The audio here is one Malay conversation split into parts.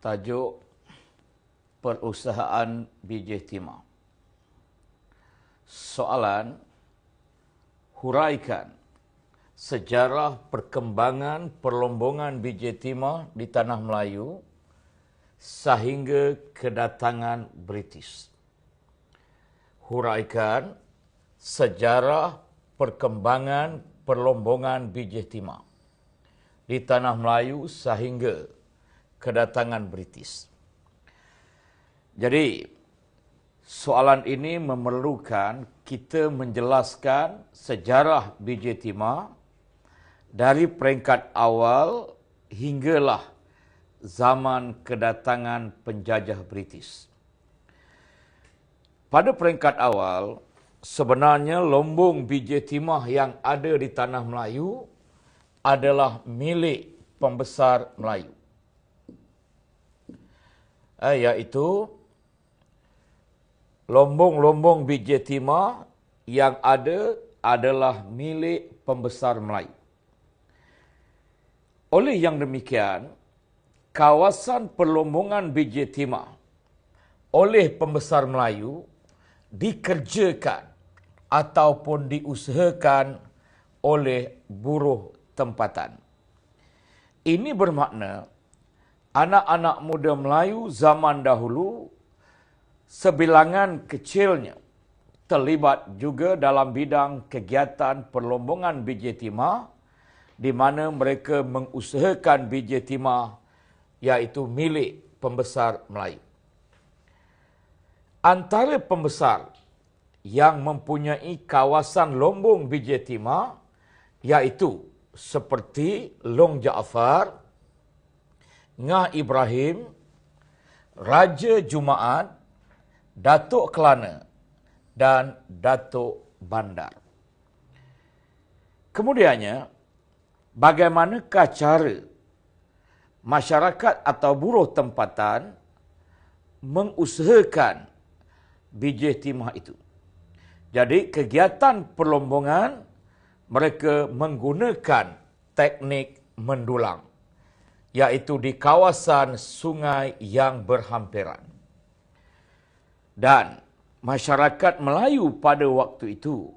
Tajuk Perusahaan Biji Timah. Soalan, huraikan sejarah perkembangan perlombongan biji timah di tanah Melayu sehingga kedatangan British. Huraikan sejarah perkembangan perlombongan biji timah di tanah Melayu sehingga kedatangan British. Jadi, soalan ini memerlukan kita menjelaskan sejarah biji timah dari peringkat awal hinggalah zaman kedatangan penjajah British. Pada peringkat awal, sebenarnya lombong biji timah yang ada di tanah Melayu adalah milik pembesar Melayu. Iaitu lombong-lombong biji timah yang ada adalah milik pembesar Melayu. Oleh yang demikian, kawasan perlombongan biji timah oleh pembesar Melayu dikerjakan ataupun diusahakan oleh buruh tempatan. Ini bermakna anak-anak muda Melayu zaman dahulu sebilangan kecilnya terlibat juga dalam bidang kegiatan perlombongan biji timah di mana mereka mengusahakan biji timah iaitu milik pembesar Melayu. Antara pembesar yang mempunyai kawasan lombong biji timah iaitu seperti Long Jaafar, Ngah Ibrahim, Raja Jumaat, Datuk Kelana dan Datuk Bandar. Kemudiannya, bagaimanakah cara masyarakat atau buruh tempatan mengusahakan biji timah itu? Jadi, kegiatan perlombongan mereka menggunakan teknik mendulang, iaitu di kawasan sungai yang berhampiran. Dan masyarakat Melayu pada waktu itu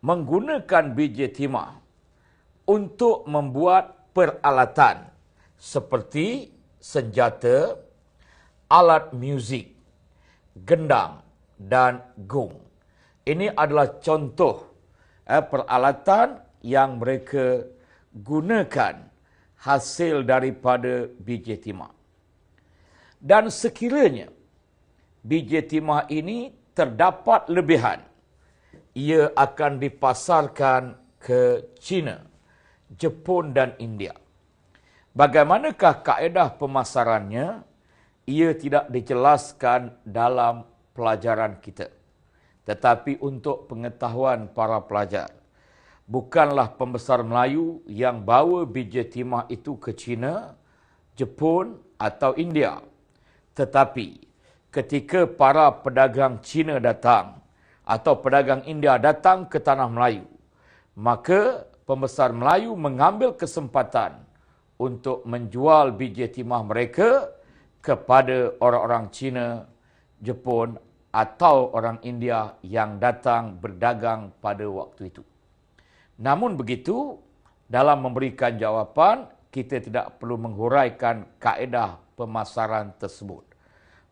menggunakan biji timah untuk membuat peralatan seperti senjata, alat muzik, gendang dan gong. Ini adalah contoh peralatan yang mereka gunakan hasil daripada biji timah. Dan sekiranya biji timah ini terdapat lebihan, ia akan dipasarkan ke China, Jepun dan India. Bagaimanakah kaedah pemasarannya? Ia tidak dijelaskan dalam pelajaran kita. Tetapi untuk pengetahuan para pelajar, bukanlah pembesar Melayu yang bawa biji timah itu ke China, Jepun atau India. Tetapi ketika para pedagang China datang atau pedagang India datang ke tanah Melayu, maka pembesar Melayu mengambil kesempatan untuk menjual biji timah mereka kepada orang-orang China, Jepun atau orang India yang datang berdagang pada waktu itu. Namun begitu, dalam memberikan jawapan, kita tidak perlu menghuraikan kaedah pemasaran tersebut.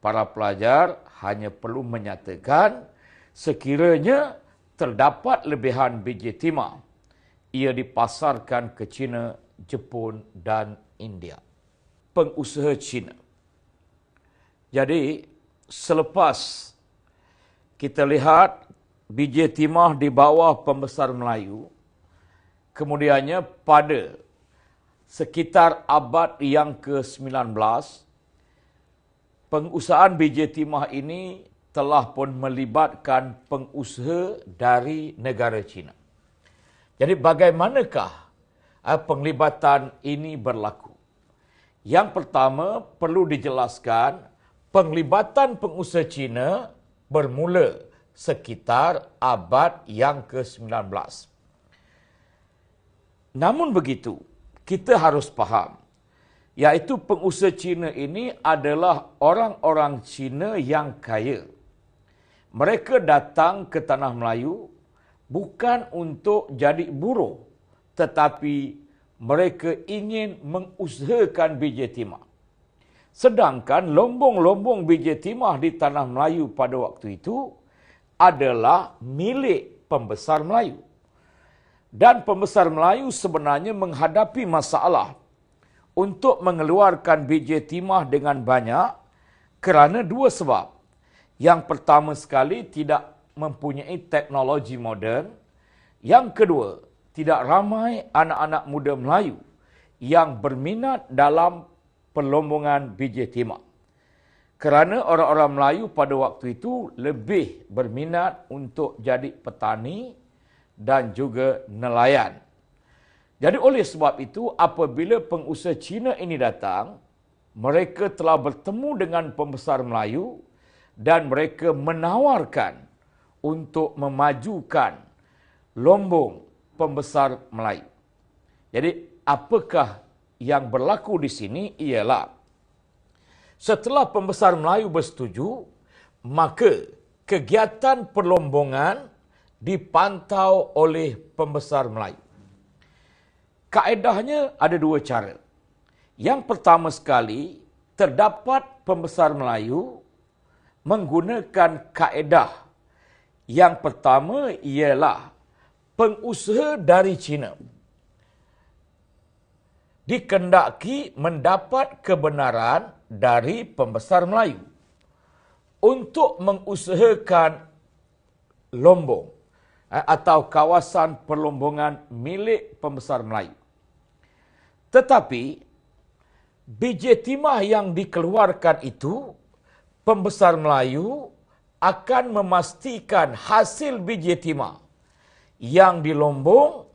Para pelajar hanya perlu menyatakan sekiranya terdapat lebihan biji timah, ia dipasarkan ke China, Jepun dan India. Pengusaha China. Jadi, selepas kita lihat biji timah di bawah pembesar Melayu, kemudiannya pada sekitar abad yang ke-19, pengusahaan biji timah ini telah pun melibatkan pengusaha dari negara China. Jadi bagaimanakah penglibatan ini berlaku? Yang pertama perlu dijelaskan, penglibatan pengusaha China bermula sekitar abad yang ke-19. Namun begitu, kita harus faham, Iaitu pengusaha Cina ini adalah orang-orang Cina yang kaya. Mereka datang ke Tanah Melayu bukan untuk jadi buruh, tetapi mereka ingin mengusahakan biji timah. Sedangkan lombong-lombong biji timah di Tanah Melayu pada waktu itu adalah milik pembesar Melayu. Dan pembesar Melayu sebenarnya menghadapi masalah untuk mengeluarkan biji timah dengan banyak kerana dua sebab. Yang pertama sekali, tidak mempunyai teknologi moden. Yang kedua, tidak ramai anak-anak muda Melayu yang berminat dalam perlombongan biji timah. Kerana orang-orang Melayu pada waktu itu lebih berminat untuk jadi petani dan juga nelayan. Jadi oleh sebab itu, apabila pengusaha Cina ini datang, mereka telah bertemu dengan pembesar Melayu dan mereka menawarkan untuk memajukan lombong pembesar Melayu. Jadi apakah yang berlaku di sini ialah setelah pembesar Melayu bersetuju, maka kegiatan perlombongan dipantau oleh pembesar Melayu. Kaedahnya ada dua cara. Yang pertama sekali, terdapat pembesar Melayu menggunakan kaedah. Yang pertama ialah pengusaha dari Cina dikendaki mendapat kebenaran dari pembesar Melayu untuk mengusahakan lombong atau kawasan perlombongan milik pembesar Melayu. Tetapi biji timah yang dikeluarkan itu, pembesar Melayu akan memastikan hasil biji timah yang dilombong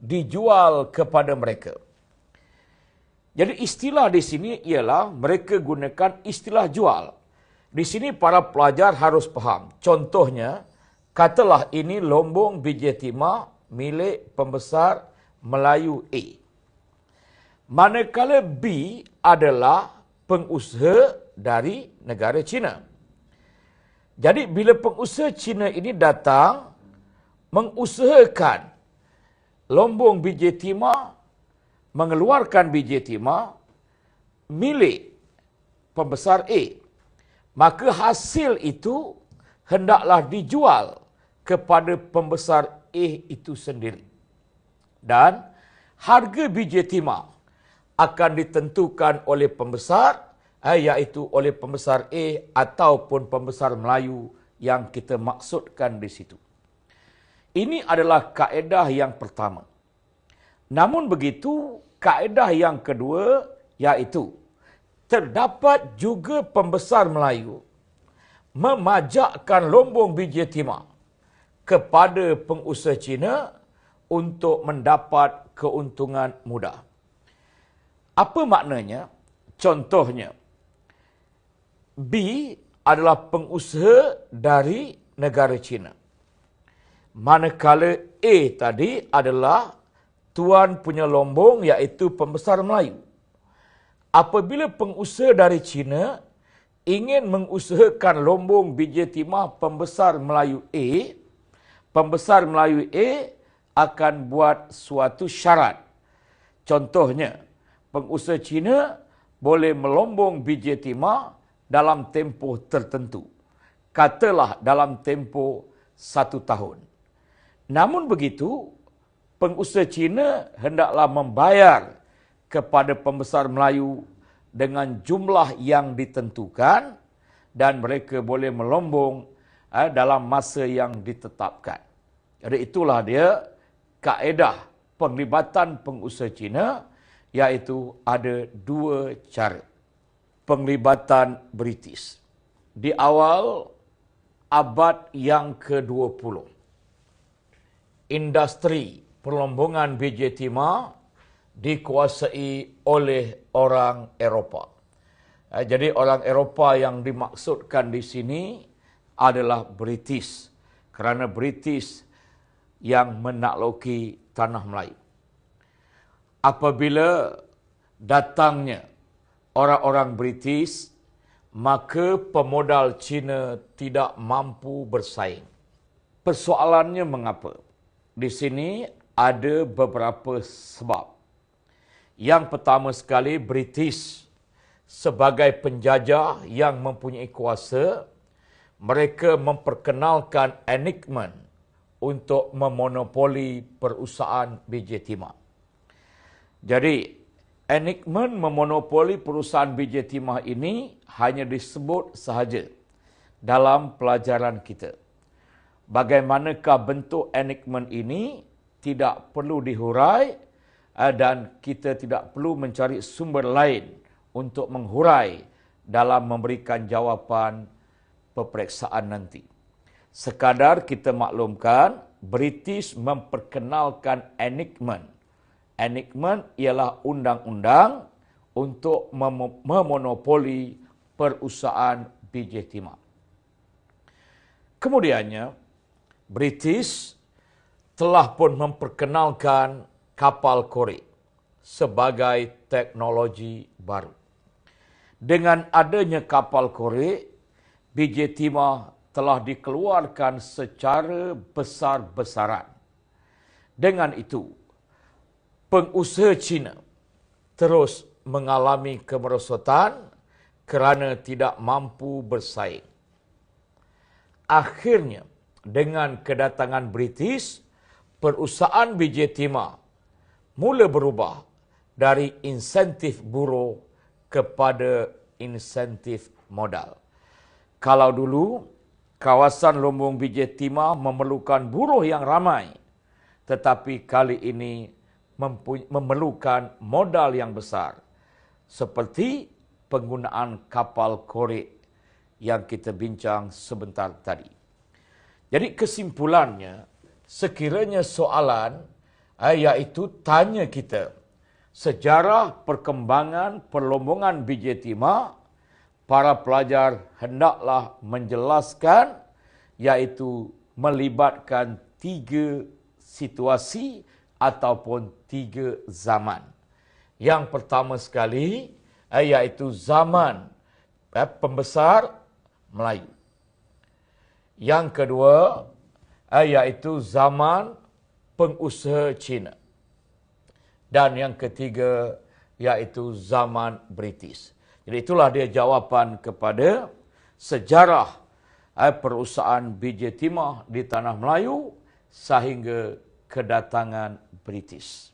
dijual kepada mereka. Jadi istilah di sini ialah mereka gunakan istilah jual. Di sini para pelajar harus faham. Contohnya, katalah ini lombong biji timah milik pembesar Melayu A. Manakala B adalah pengusaha dari negara Cina. Jadi bila pengusaha Cina ini datang mengusahakan lombong biji timah, mengeluarkan biji timah milik pembesar A, maka hasil itu hendaklah dijual kepada pembesar A itu sendiri. Dan harga biji timah akan ditentukan oleh pembesar, iaitu oleh pembesar A ataupun pembesar Melayu yang kita maksudkan di situ. Ini adalah kaedah yang pertama. Namun begitu, kaedah yang kedua iaitu terdapat juga pembesar Melayu memajakkan lombong biji timah kepada pengusaha Cina untuk mendapat keuntungan mudah. Apa maknanya? Contohnya, B adalah pengusaha dari negara Cina. Manakala A tadi adalah tuan punya lombong iaitu pembesar Melayu. Apabila pengusaha dari Cina ingin mengusahakan lombong biji timah pembesar Melayu A, pembesar Melayu A akan buat suatu syarat. Contohnya, pengusaha Cina boleh melombong biji timah dalam tempoh tertentu. Katalah dalam tempoh 1 tahun. Namun begitu, pengusaha Cina hendaklah membayar kepada pembesar Melayu dengan jumlah yang ditentukan dan mereka boleh melombong dalam masa yang ditetapkan. Jadi itulah dia kaedah penglibatan pengusaha Cina, iaitu ada dua cara. Penglibatan British. Di awal abad yang ke-20, industri perlombongan biji timah dikuasai oleh orang Eropah. Jadi orang Eropah yang dimaksudkan di sini adalah British, kerana British yang menakluki tanah Melayu. Apabila datangnya orang-orang British, maka pemodal Cina tidak mampu bersaing. Persoalannya mengapa? Di sini ada beberapa sebab. Yang pertama sekali, British sebagai penjajah yang mempunyai kuasa, mereka memperkenalkan enactment untuk memonopoli perusahaan biji timah. Jadi, enactment memonopoli perusahaan biji timah ini hanya disebut sahaja dalam pelajaran kita. Bagaimanakah bentuk enactment ini tidak perlu dihurai dan kita tidak perlu mencari sumber lain untuk menghurai dalam memberikan jawapan peperiksaan nanti. Sekadar kita maklumkan, British memperkenalkan enactment. Enactment ialah undang-undang untuk memonopoli perusahaan biji timah. Kemudiannya, British telah pun memperkenalkan kapal korek sebagai teknologi baru. Dengan adanya kapal korek, biji timah telah dikeluarkan secara besar-besaran. Dengan itu, pengusaha Cina terus mengalami kemerosotan kerana tidak mampu bersaing. Akhirnya, dengan kedatangan British, perusahaan biji timah mula berubah dari insentif buruh kepada insentif modal. Kalau dulu, kawasan lumbung biji timah memerlukan buruh yang ramai, tetapi kali ini memerlukan modal yang besar, seperti penggunaan kapal korek yang kita bincang sebentar tadi. Jadi kesimpulannya, sekiranya soalan iaitu tanya kita sejarah perkembangan perlombongan biji timah, para pelajar hendaklah menjelaskan iaitu melibatkan 3 situasi ataupun 3 zaman. Yang pertama sekali iaitu zaman pembesar Melayu. Yang kedua iaitu zaman pengusaha Cina. Dan yang ketiga iaitu zaman British. Jadi itulah dia jawapan kepada sejarah perusahaan biji timah di tanah Melayu sehingga kedatangan British.